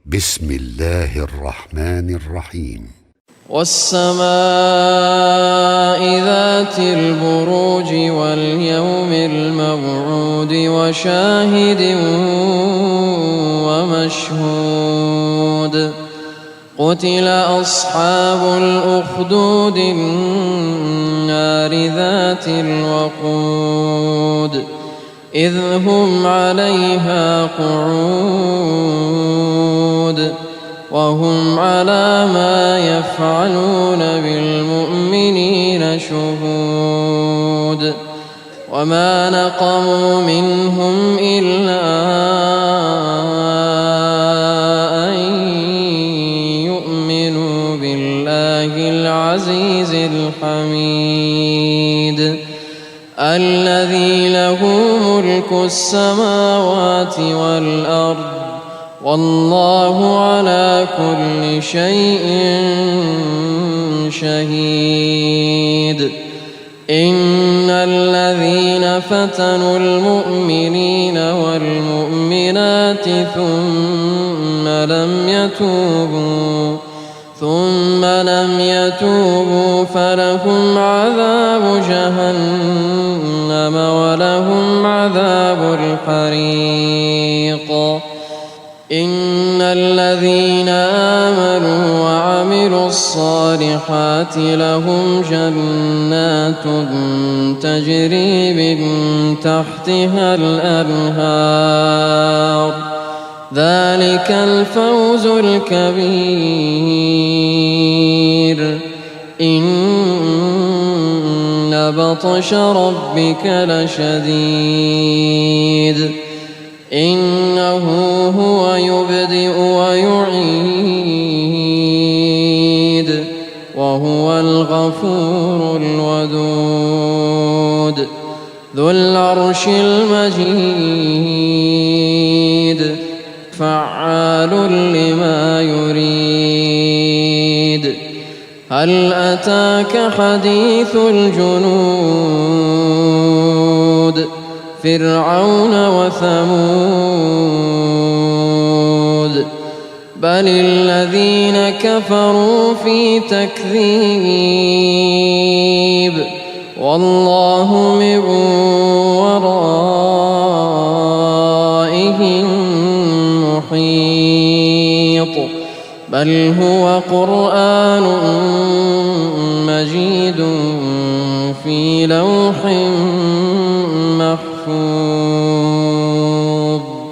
بسم الله الرحمن الرحيم. والسماء ذات البروج واليوم الموعود وشاهد ومشهود قتل أصحاب الأخدود النار ذات الوقود إذ هم عليها قعود وهم على ما يفعلون بالمؤمنين شهود وما نقموا منهم إلا أن يؤمنوا بالله العزيز الحميد الذي له ملك السماوات والأرض والله على كل شيء شهيد إن الذين فتنوا المؤمنين والمؤمنات ثم لم يتوبوا فلهم عذاب جهنم ولهم عذاب الحريق إن الذين آمنوا وعملوا الصالحات لهم جنات تجري من تحتها الأنهار ذلك الفوز الكبير إن بطش ربك لشديد إنه هو يبدئ ويعيد وهو الغفور الودود ذو العرش المجيد فعال لما يريد هل أتاك حديث الجنود فرعون وثمود بل الذين كفروا في تكذيب والله من ورائهم محيط بل هو قرآن مجيد في لوح